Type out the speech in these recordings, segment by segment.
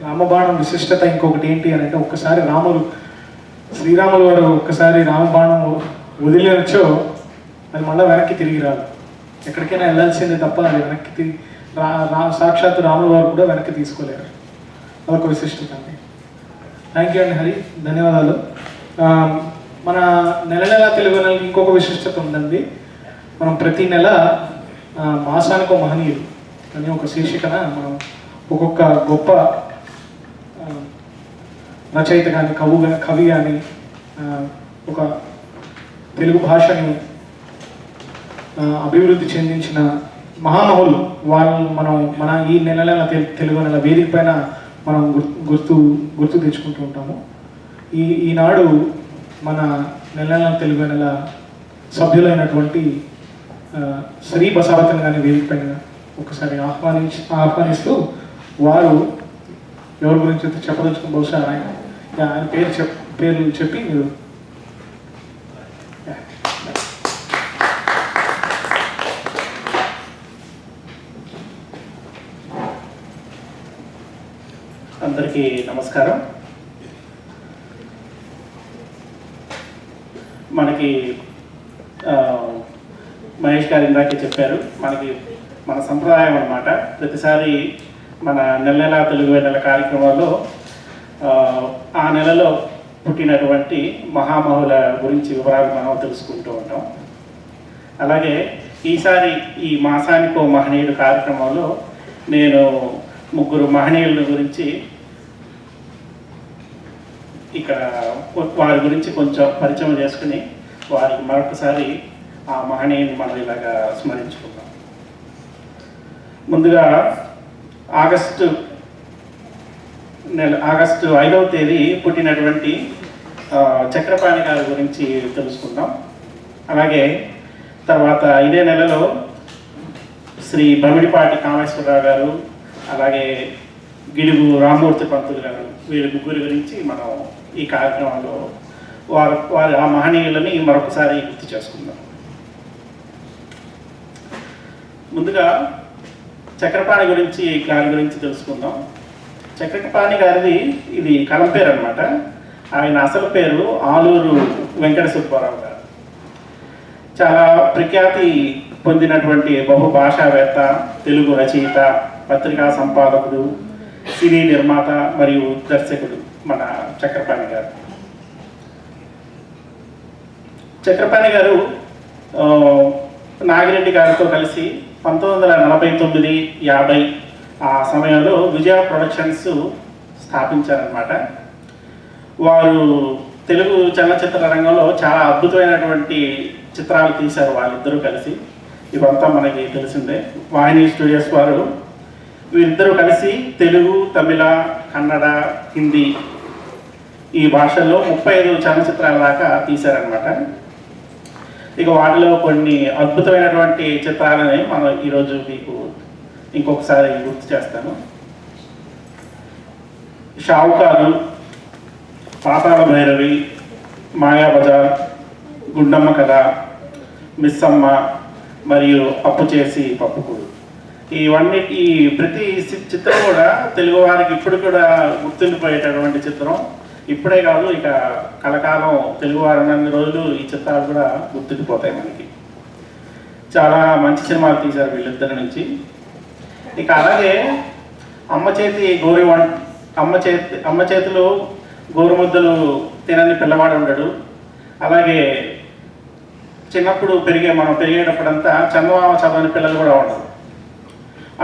రామబాణం విశిష్టత ఇంకొకటి ఏంటి అని అంటే, ఒక్కసారి శ్రీరాములు వారు ఒక్కసారి రామబాణం వదిలినచ్చో అది మళ్ళీ వెనక్కి తిరిగి రాదు. ఎక్కడికైనా వెళ్ళాల్సిందే తప్ప అది వెనక్కి సాక్షాత్తు రాములు వారు కూడా వెనక్కి తీసుకోలేరు. అదొక విశిష్టత అండి. థ్యాంక్ యూ అండి హరి, ధన్యవాదాలు. మన నెల తెలుగు నెలకి ఇంకొక విశిష్టత ఉందండి. మనం ప్రతి నెల మాసానికో మహనీయులు అని ఒక శీర్షికన మనం ఒక్కొక్క గొప్ప రచయిత కానీ కవి కానీ ఒక తెలుగు భాషని అభివృద్ధి చెందించిన మహామహులు వాళ్ళు మన ఈ నెల తెలుగు నెల వేదిక పైన మనం గుర్తు తెచ్చుకుంటూ ఉంటాము. ఈనాడు మన నెల తెలుగు నెల సభ్యులైనటువంటి శ్రీ బసావతన్ గారి వేదిక పైన ఒకసారి ఆహ్వానిస్తూ వారు ఎవరి గురించి అయితే చెప్పదలుచుకుని బహుశా ఆయన పేరు చెప్పి మీరు అందరికీ నమస్కారం. మనకి మహేష్ గారు ఇందాకే చెప్పారు, మన సంప్రదాయం అన్నమాట. ప్రతిసారి మన నెల తెలుగు నెల కార్యక్రమాల్లో ఆ నెలలో పుట్టినటువంటి మహామహుల గురించి వివరాలు మనం తెలుసుకుంటూ ఉంటాం. అలాగే ఈసారి ఈ మాసానికో మహనీయుడు కార్యక్రమంలో నేను 3 మహనీయుల గురించి ఇక్కడ వారి గురించి కొంచెం పరిచయం చేసుకుని వారికి మరొకసారి ఆ మహనీయుని మనం ఇలాగా స్మరించుకుందాం. ముందుగా ఆగస్టు 5వ తేదీ పుట్టినటువంటి చక్రపాణి గారి గురించి తెలుసుకుందాం. అలాగే తర్వాత ఇదే నెలలో శ్రీ బమిడిపాటి కామేశ్వరరావు గారు, అలాగే గిడుగు రామ్మూర్తి పంతులు గారు, వీరి 3 గురించి మనం ఈ కార్యక్రమంలో వారి ఆ మహనీయులని మరొకసారి గుర్తు చేసుకుందాం. ముందుగా చక్రపాణి గారి గురించి తెలుసుకుందాం. చక్రపాణి గారిది ఇది కలం పేరు అనమాట. ఆయన అసలు పేరు ఆలూరు వెంకట సుబ్బారావు గారు. చాలా ప్రఖ్యాతి పొందినటువంటి బహుభాషావేత్త, తెలుగు రచయిత, పత్రికా సంపాదకుడు, సినీ నిర్మాత మరియు దర్శకుడు మన చక్రపాణి గారు. చక్రపాణి గారు నాగిరెడ్డి గారితో కలిసి 1949-50 ఆ సమయంలో విజయ ప్రొడక్షన్స్ స్థాపించారనమాట. వారు తెలుగు చలనచిత్ర రంగంలో చాలా అద్భుతమైనటువంటి చిత్రాలు తీశారు వాళ్ళిద్దరూ కలిసి. ఇవంతా మనకి తెలిసిందే. వాహిని స్టూడియోస్ వారు వీరిద్దరూ కలిసి తెలుగు, తమిళ, కన్నడ, హిందీ ఈ భాషల్లో 35 చలనచిత్రాల దాకా తీశారనమాట. ఇక వాటిలో కొన్ని అద్భుతమైనటువంటి చిత్రాలని మనం ఈరోజు మీకు ఇంకొకసారి గుర్తు చేస్తాను. షావుకారు, పాతాళ భైరవి, మాయాబజార్, గుండమ్మ కథ, మిస్సమ్మ మరియు అప్పు చేసి పప్పుకూడు. ఈ ప్రతి చిత్రం కూడా తెలుగు వారికి ఇప్పుడు కూడా గుర్తుండిపోయేటటువంటి చిత్రం. ఇప్పుడే కాదు, ఇక కలకాలం తెలుగు వారు అన్ని రోజులు ఈ చిత్రాలు కూడా గుర్తుండిపోతాయి మనకి. చాలా మంచి సినిమాలు తీశారు వీళ్ళిద్దరి నుంచి. ఇక అలాగే అమ్మ చేతిలో గోరుముద్దలు తినని పిల్లవాడు ఉండడు. అలాగే చిన్నప్పుడు మనం పెరిగేటప్పుడంతా చందమామ చదవని పిల్లలు కూడా ఉండరు.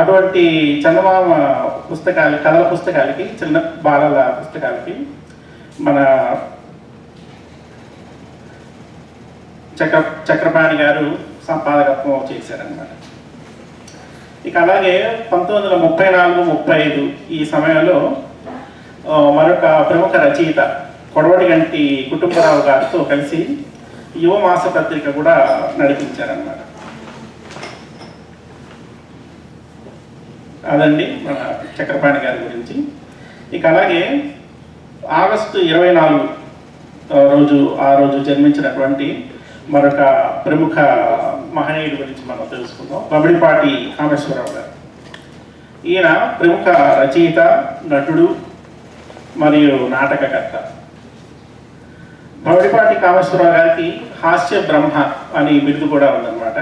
అటువంటి చందమామ కథల పుస్తకాలకి, చిన్న బాలల పుస్తకాలకి మన చక్రపాణి గారు సంపాదకత్వం చేశారన్నమాట. ఇక అలాగే 1934-35 ఈ సమయంలో మరొక ప్రముఖ రచయిత కొడవటిగంటి కుటుంబరావు గారితో కలిసి యువ మాస పత్రిక కూడా నడిపించారన్నమాట. అదండి మన చక్రపాణి గారి గురించి. ఇక అలాగే ఆగస్టు 24 ఆ రోజు జన్మించినటువంటి మరొక ప్రముఖ మహనీయుడి గురించి మనం తెలుసుకుందాం. బమిడిపాటి కామేశ్వరరావు గారు. ఈయన ప్రముఖ రచయిత, నటుడు, మరియు నాటకకర్త. భవడిపాటి కామేశ్వరరావు గారికి హాస్య బ్రహ్మ అని బిరుదు కూడా ఉందన్నమాట.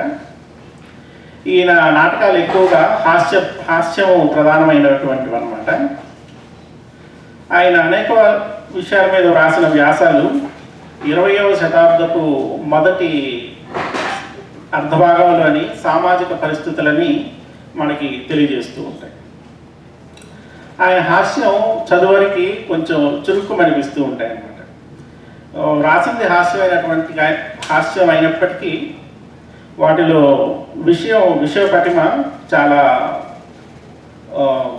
ఈయన నాటకాలు ఎక్కువగా హాస్యం ప్రధానమైనటువంటివి అన్నమాట. ఆయన అనేక విషయాల మీద రాసిన వ్యాసాలు 20వ శతాబ్దపు మొదటి అర్ధభాగంలోని సామాజిక పరిస్థితులని మనకి తెలియజేస్తూ ఉంటాయి. ఆయన హాస్యం చదువరికి కొంచెం చురుకుమనిపిస్తూ ఉంటాయి అన్నమాట. రాసింది హాస్యం అయినప్పటికీ వాటిలో విషయ పటిమ చాలా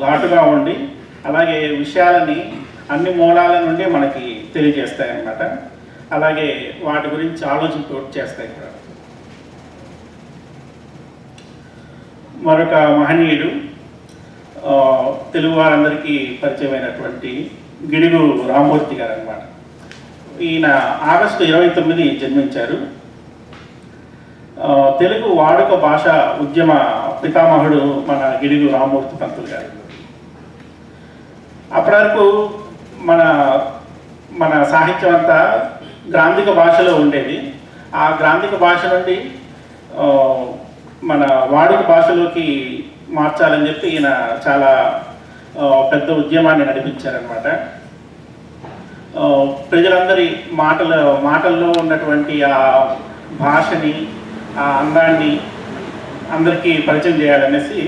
ఘాటుగా ఉండి అలాగే విషయాలని అన్ని మూలాల నుండి మనకి తెలియజేస్తాయన్నమాట. అలాగే వాటి గురించి ఆలోచింపు చేస్తాయి కూడా. మరొక మహనీయుడు తెలుగు వారందరికీ పరిచయమైనటువంటి గిడుగు రామ్మూర్తి గారు అన్నమాట. ఈయన ఆగస్టు 29 జన్మించారు. తెలుగు వాడుక భాష ఉద్యమ పితామహుడు మన గిడుగు రామ్మూర్తి పంతులు గారు. అప్పటి వరకు మన సాహిత్యం అంతా గ్రాంధిక భాషలో ఉండేది. ఆ గ్రాంధిక భాష నుండి మన వాడుక భాషలోకి మార్చాలని చెప్పి ఈయన చాలా పెద్ద ఉద్యమాన్ని నడిపించారనమాట. ప్రజలందరి మాటల్లో ఉన్నటువంటి ఆ భాషని, ఆ అందాన్ని అందరికీ పరిచయం చేయాలనేసి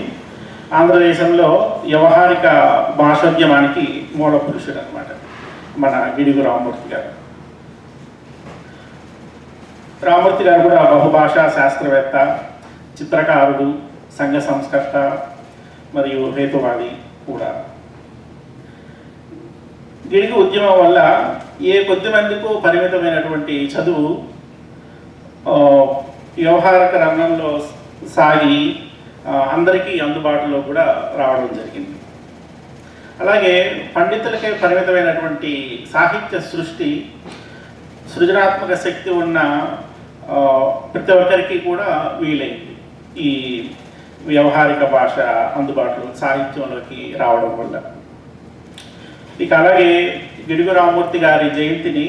ఆంధ్రదేశంలో వ్యవహారిక భాషోద్యమానికి మూల పురుషుడు అనమాట మన గిడుగు రామ్మూర్తి గారు. రామ్మూర్తి గారు కూడా బహుభాషా శాస్త్రవేత్త, చిత్రకారుడు, సంఘ సంస్కర్త మరియు హేతువాది కూడా. గిడుగు ఉద్యమం వల్ల కొద్ది మందికు పరిమితమైనటువంటి చదువు వ్యవహారిక రంగంలో సాగి అందరికీ అందుబాటులో కూడా రావడం జరిగింది. అలాగే పండితులకే పరిమితమైనటువంటి సాహిత్య సృజనాత్మక శక్తి ఉన్న ప్రతి ఒక్కరికి కూడా వీలైంది ఈ వ్యవహారిక భాష అందుబాటులో సాహిత్యంలోకి రావడం వల్ల. ఇక అలాగే గిడుగు రామ్మూర్తి గారి జయంతిని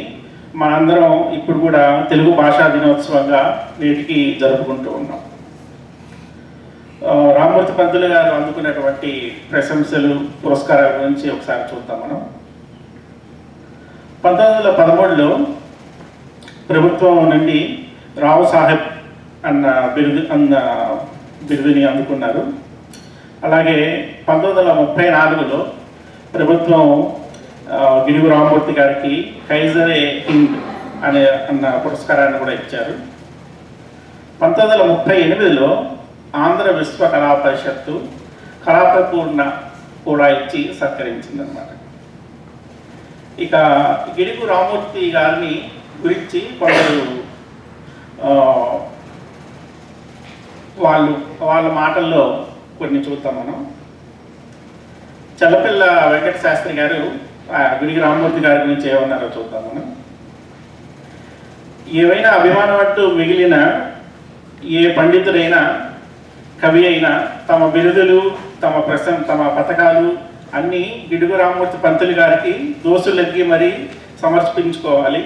మనందరం ఇప్పుడు కూడా తెలుగు భాషా దినోత్సవంగా నేటికి జరుపుకుంటూ ఉన్నాం. రామ్మూర్తి పంతులు గారు అందుకున్నటువంటి ప్రశంసలు, పురస్కారాల గురించి ఒకసారి చూద్దాం మనం. 1913లో ప్రభుత్వం నుండి రావు సాహెబ్ అన్న బిరుదుని అందుకున్నారు. అలాగే 1934లో ప్రభుత్వం గిడుగు రామ్మూర్తి గారికి కైజరే హింద్ అన్న పురస్కారాన్ని కూడా ఇచ్చారు. 1938లో ఆంధ్ర విశ్వ కళా పరిషత్తు కళాప్రపూర్ణ కూడా ఇచ్చి సత్కరించిందనమాట. ఇక గిడుగు రామ్మూర్తి గారిని గురించి కొందరు వాళ్ళ మాటల్లో కొన్ని చూద్దాం మనం. చల్లపిల్ల వెంకట శాస్త్రి గారు గిడుగు రామ్మూర్తి గారి గురించి ఏమన్నారో చూద్దాం మనం. ఏవైనా అభిమానం అంటూ మిగిలిన ఏ పండితుడైనా, కవి అయినా తమ బిరుదులు, తమ పథకాలు అన్నీ గిడుగు రామ్మూర్తి పంతులు గారికి దోసులెగ్గి మరీ సమర్పించుకోవాలి.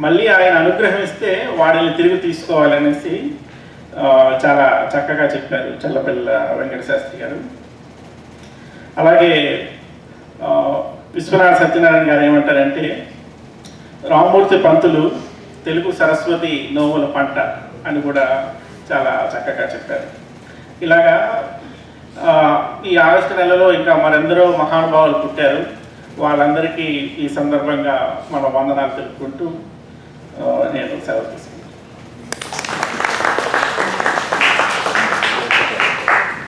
మళ్ళీ ఆయన అనుగ్రహిస్తే వాడిని తిరిగి తీసుకోవాలనేసి చాలా చక్కగా చెప్పారు చల్లపిల్ల వెంకట శాస్త్రి గారు. అలాగే విశ్వనాథ సత్యనారాయణ గారు ఏమంటారంటే, రామ్మూర్తి పంతులు తెలుగు సరస్వతి నోవుల పంట అని కూడా చాలా చక్కగా చెప్పారు. ఇలాగా ఈ ఆగస్టు నెలలో ఇంకా మరెందరో మహానుభావులు పుట్టారు. వాళ్ళందరికీ ఈ సందర్భంగా మన వందనాలు తెలుపుకుంటూ నేను సెలవు తీసుకుంటాను.